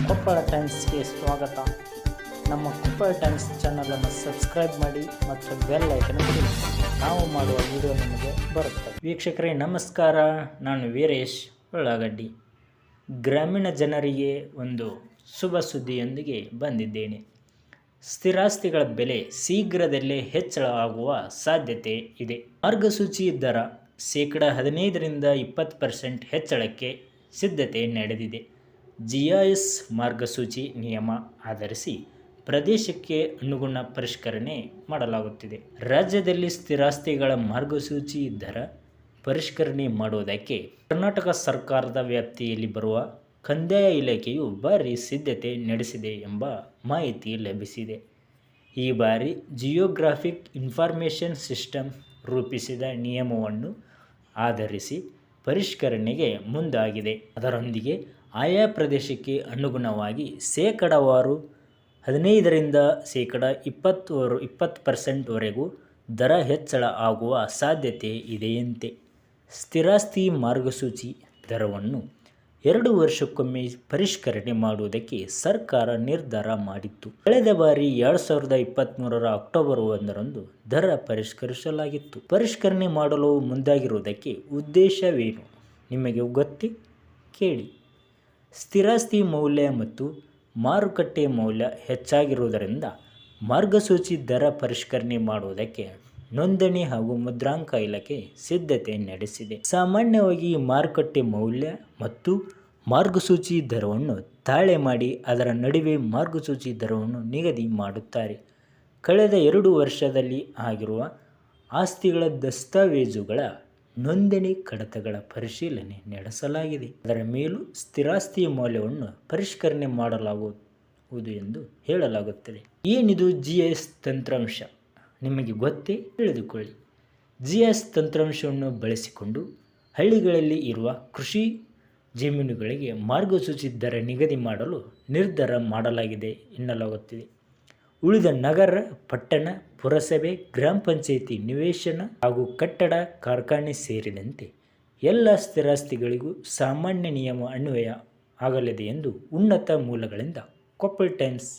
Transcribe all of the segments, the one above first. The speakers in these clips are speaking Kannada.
ಕೊಪ್ಪಳ ಟೈಮ್ಸ್ಗೆ ಸ್ವಾಗತ. ನಮ್ಮ ಕೊಪ್ಪಳ ಟೈಮ್ಸ್ ಚಾನಲನ್ನು ಸಬ್ಸ್ಕ್ರೈಬ್ ಮಾಡಿ ಮತ್ತು ಬೆಲ್ ಐಕನ್ ಒತ್ತಿ. ನಾವು ಮಾಡುವ ವಿಡಿಯೋ ನಿಮಗೆ ಬರುತ್ತದೆ. ವೀಕ್ಷಕರೇ ನಮಸ್ಕಾರ, ನಾನು ವೀರೇಶ್ ಉಳ್ಳಾಗಡ್ಡಿ. ಗ್ರಾಮೀಣ ಜನರಿಗೆ ಒಂದು ಶುಭ ಸುದ್ದಿಯೊಂದಿಗೆ ಬಂದಿದ್ದೇನೆ. ಸ್ಥಿರಾಸ್ತಿಗಳ ಬೆಲೆ ಶೀಘ್ರದಲ್ಲೇ ಹೆಚ್ಚಳ ಆಗುವ ಸಾಧ್ಯತೆ ಇದೆ. ಮಾರ್ಗಸೂಚಿ ದರ 15% ಹೆಚ್ಚಳಕ್ಕೆ ಸಿದ್ಧತೆ ನಡೆದಿದೆ. GIS ಮಾರ್ಗಸೂಚಿ ನಿಯಮ ಆಧರಿಸಿ ಪ್ರದೇಶಕ್ಕೆ ಅನುಗುಣ ಪರಿಷ್ಕರಣೆ ಮಾಡಲಾಗುತ್ತಿದೆ. ರಾಜ್ಯದಲ್ಲಿ ಸ್ಥಿರಾಸ್ತಿಗಳ ಮಾರ್ಗಸೂಚಿ ದರ ಪರಿಷ್ಕರಣೆ ಮಾಡುವುದಕ್ಕೆ ಕರ್ನಾಟಕ ಸರ್ಕಾರದ ವ್ಯಾಪ್ತಿಯಲ್ಲಿ ಬರುವ ಕಂದಾಯ ಇಲಾಖೆಯು ಭಾರಿ ಸಿದ್ಧತೆ ನಡೆಸಿದೆ ಎಂಬ ಮಾಹಿತಿ ಲಭಿಸಿದೆ. ಈ ಬಾರಿ ಜಿಯೋಗ್ರಾಫಿಕ್ ಇನ್ಫಾರ್ಮೇಷನ್ ಸಿಸ್ಟಮ್ ರೂಪಿಸಿದ ನಿಯಮವನ್ನು ಆಧರಿಸಿ ಪರಿಷ್ಕರಣೆಗೆ ಮುಂದಾಗಿದೆ. ಅದರೊಂದಿಗೆ ಆಯಾ ಪ್ರದೇಶಕ್ಕೆ ಅನುಗುಣವಾಗಿ ಶೇಕಡಾವಾರು 15ರಿಂದ 20% ವರೆಗೂ ದರ ಹೆಚ್ಚಳ ಆಗುವ ಸಾಧ್ಯತೆ ಇದೆಯಂತೆ. ಸ್ಥಿರಾಸ್ತಿ ಮಾರ್ಗಸೂಚಿ ದರವನ್ನು 2 ವರ್ಷಕ್ಕೊಮ್ಮೆ ಪರಿಷ್ಕರಣೆ ಮಾಡುವುದಕ್ಕೆ ಸರ್ಕಾರ ನಿರ್ಧಾರ ಮಾಡಿತ್ತು. ಕಳೆದ ಬಾರಿ 2023ರ ಅಕ್ಟೋಬರ್ 1ರಂದು ದರ ಪರಿಷ್ಕರಿಸಲಾಗಿತ್ತು. ಪರಿಷ್ಕರಣೆ ಮಾಡಲು ಮುಂದಾಗಿರುವುದಕ್ಕೆ ಉದ್ದೇಶವೇನು ನಿಮಗೆ ಗೊತ್ತೇ? ಕೇಳಿ. ಸ್ಥಿರಾಸ್ತಿ ಮೌಲ್ಯ ಮತ್ತು ಮಾರುಕಟ್ಟೆ ಮೌಲ್ಯ ಹೆಚ್ಚಾಗಿರುವುದರಿಂದ ಮಾರ್ಗಸೂಚಿ ದರ ಪರಿಷ್ಕರಣೆ ಮಾಡುವುದಕ್ಕೆ ನೋಂದಣಿ ಹಾಗೂ ಮುದ್ರಾಂಕ ಇಲಾಖೆ ಸಿದ್ಧತೆ ನಡೆಸಿದೆ. ಸಾಮಾನ್ಯವಾಗಿ ಮಾರುಕಟ್ಟೆ ಮೌಲ್ಯ ಮತ್ತು ಮಾರ್ಗಸೂಚಿ ದರವನ್ನು ತಾಳೆ ಮಾಡಿ ಅದರ ನಡುವೆ ಮಾರ್ಗಸೂಚಿ ದರವನ್ನು ನಿಗದಿ ಮಾಡುತ್ತಾರೆ. ಕಳೆದ 2 ವರ್ಷದಲ್ಲಿ ಆಗಿರುವ ಆಸ್ತಿಗಳ ದಸ್ತಾವೇಜುಗಳ ನೋಂದಣಿ ಕಡತಗಳ ಪರಿಶೀಲನೆ ನಡೆಸಲಾಗಿದೆ. ಅದರ ಮೇಲೂ ಸ್ಥಿರಾಸ್ತಿ ಮೌಲ್ಯವನ್ನು ಪರಿಷ್ಕರಣೆ ಮಾಡಲಾಗುವುದು ಎಂದು ಹೇಳಲಾಗುತ್ತದೆ. ಏನಿದು GIS ತಂತ್ರಾಂಶ ನಿಮಗೆ ಗೊತ್ತೇ? ತಿಳಿದುಕೊಳ್ಳಿ. GIS ತಂತ್ರಾಂಶವನ್ನು ಬಳಸಿಕೊಂಡು ಹಳ್ಳಿಗಳಲ್ಲಿ ಇರುವ ಕೃಷಿ ಜಮೀನುಗಳಿಗೆ ಮಾರ್ಗಸೂಚಿ ದರ ನಿಗದಿ ಮಾಡಲು ನಿರ್ಧಾರ ಮಾಡಲಾಗಿದೆ ಎನ್ನಲಾಗುತ್ತಿದೆ. ಉಳಿದ ನಗರ, ಪಟ್ಟಣ, ಪುರಸಭೆ, ಗ್ರಾಮ ಪಂಚಾಯಿತಿ ನಿವೇಶನ ಹಾಗೂ ಕಟ್ಟಡ, ಕಾರ್ಖಾನೆ ಸೇರಿದಂತೆ ಎಲ್ಲ ಸ್ಥಿರಾಸ್ತಿಗಳಿಗೂ ಸಾಮಾನ್ಯ ನಿಯಮ ಅನ್ವಯ ಆಗಲಿದೆ ಎಂದು ಉನ್ನತ ಮೂಲಗಳಿಂದ ಕೊಪ್ಪಳ ಟೈಮ್ಸ್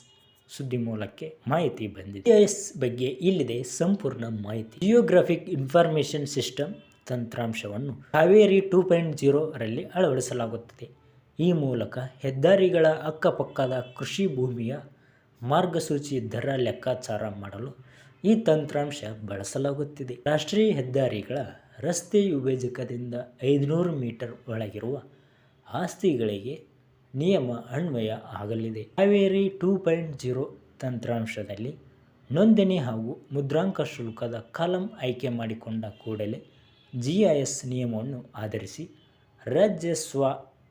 ಸುದ್ದಿ ಮೂಲಕ್ಕೆ ಮಾಹಿತಿ ಬಂದಿದೆ. GIS ಬಗ್ಗೆ ಇಲ್ಲಿದೆ ಸಂಪೂರ್ಣ ಮಾಹಿತಿ. ಜಿಯೋಗ್ರಾಫಿಕ್ ಇನ್ಫಾರ್ಮೇಷನ್ ಸಿಸ್ಟಮ್ ತಂತ್ರಾಂಶವನ್ನು ಕಾವೇರಿ 2.0 ರಲ್ಲಿ ಅಳವಡಿಸಲಾಗುತ್ತದೆ. ಈ ಮೂಲಕ ಹೆದ್ದಾರಿಗಳ ಅಕ್ಕಪಕ್ಕದ ಕೃಷಿ ಭೂಮಿಯ ಮಾರ್ಗಸೂಚಿ ದರ ಲೆಕ್ಕಾಚಾರ ಮಾಡಲು ಈ ತಂತ್ರಾಂಶ ಬಳಸಲಾಗುತ್ತಿದೆ. ರಾಷ್ಟ್ರೀಯ ಹೆದ್ದಾರಿಗಳ ರಸ್ತೆ ವಿಭಜಕದಿಂದ 500 ಮೀಟರ್ ಒಳಗಿರುವ ಆಸ್ತಿಗಳಿಗೆ ನಿಯಮ ಅನ್ವಯ ಆಗಲಿದೆ. ಕಾವೇರಿ 2.0 ತಂತ್ರಾಂಶದಲ್ಲಿ ನೋಂದಣಿ ಹಾಗೂ ಮುದ್ರಾಂಕ ಶುಲ್ಕದ ಕಾಲಂ ಆಯ್ಕೆ ಮಾಡಿಕೊಂಡ ಕೂಡಲೇ GIS ನಿಯಮವನ್ನು ಆಧರಿಸಿ ರಾಜ್ಯ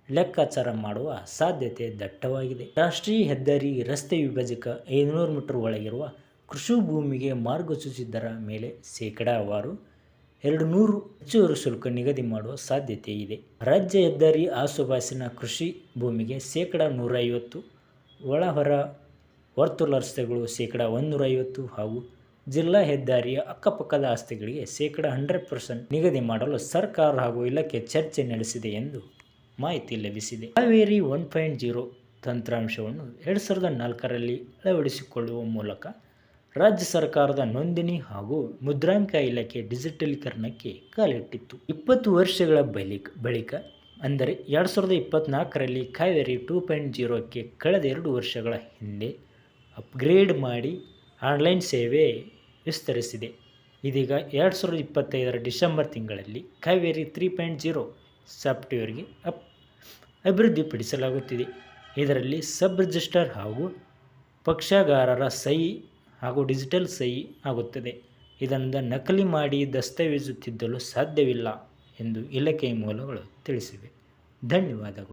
ಲೆಕ್ಕಾಚಾರ ಮಾಡುವ ಸಾಧ್ಯತೆ ದಟ್ಟವಾಗಿದೆ. ರಾಷ್ಟ್ರೀಯ ಹೆದ್ದಾರಿ ರಸ್ತೆ ವಿಭಜಕ 500 ಮೀಟರ್ ಒಳಗಿರುವ ಕೃಷಿ ಭೂಮಿಗೆ ಮಾರ್ಗಸೂಚಿ ದರ ಮೇಲೆ ಶೇಕಡಾವಾರು 200 ಹೆಚ್ಚುವರಿ ಶುಲ್ಕ ನಿಗದಿ ಮಾಡುವ ಸಾಧ್ಯತೆ ಇದೆ. ರಾಜ್ಯ ಹೆದ್ದಾರಿ ಆಸುಪಾಸಿನ ಕೃಷಿ ಭೂಮಿಗೆ 150%, ಒಳಹೊರ ವರ್ತುಲ ರಸ್ತೆಗಳು 150% ಹಾಗೂ ಜಿಲ್ಲಾ ಹೆದ್ದಾರಿಯ ಅಕ್ಕಪಕ್ಕದ ಆಸ್ತಿಗಳಿಗೆ 100% ನಿಗದಿ ಮಾಡಲು ಸರ್ಕಾರ ಹಾಗೂ ಇಲಾಖೆ ಚರ್ಚೆ ನಡೆಸಿದೆ ಎಂದು ಮಾಹಿತಿ ಲಭಿಸಿದೆ. ಕಾವೇರಿ 1.0 ತಂತ್ರಾಂಶವನ್ನು 2004ರಲ್ಲಿ ಅಳವಡಿಸಿಕೊಳ್ಳುವ ಮೂಲಕ ರಾಜ್ಯ ಸರ್ಕಾರದ ನೋಂದಣಿ ಹಾಗೂ ಮುದ್ರಾಂಕ ಇಲಾಖೆ ಡಿಜಿಟಲೀಕರಣಕ್ಕೆ ಕಾಲಿಟ್ಟಿತ್ತು. 20 ವರ್ಷಗಳ ಬಳಿಕ ಅಂದರೆ 2024ರಲ್ಲಿ ಕಾವೇರಿ 2.0ಕ್ಕೆ ಕಳೆದ 2 ವರ್ಷಗಳ ಹಿಂದೆ ಅಪ್ಗ್ರೇಡ್ ಮಾಡಿ ಆನ್ಲೈನ್ ಸೇವೆ ವಿಸ್ತರಿಸಿದೆ. ಇದೀಗ 2025ರ ಡಿಸೆಂಬರ್ ತಿಂಗಳಲ್ಲಿ ಕಾವೇರಿ 3.0 ಸಾಫ್ಟ್ವೇರ್ಗೆ ಅಭಿವೃದ್ಧಿಪಡಿಸಲಾಗುತ್ತಿದೆ. ಇದರಲ್ಲಿ ಸಬ್ ರಿಜಿಸ್ಟರ್ ಹಾಗೂ ಪಕ್ಷಗಾರರ ಸಹಿ ಹಾಗೂ ಡಿಜಿಟಲ್ ಸಹಿ ಆಗುತ್ತದೆ. ಇದನ್ನು ನಕಲಿ ಮಾಡಿ ದಸ್ತಾವೇಜು ತಿದ್ದಲು ಸಾಧ್ಯವಿಲ್ಲ ಎಂದು ಇಲಾಖೆಯ ಮೂಲಗಳು ತಿಳಿಸಿವೆ. ಧನ್ಯವಾದಗಳು.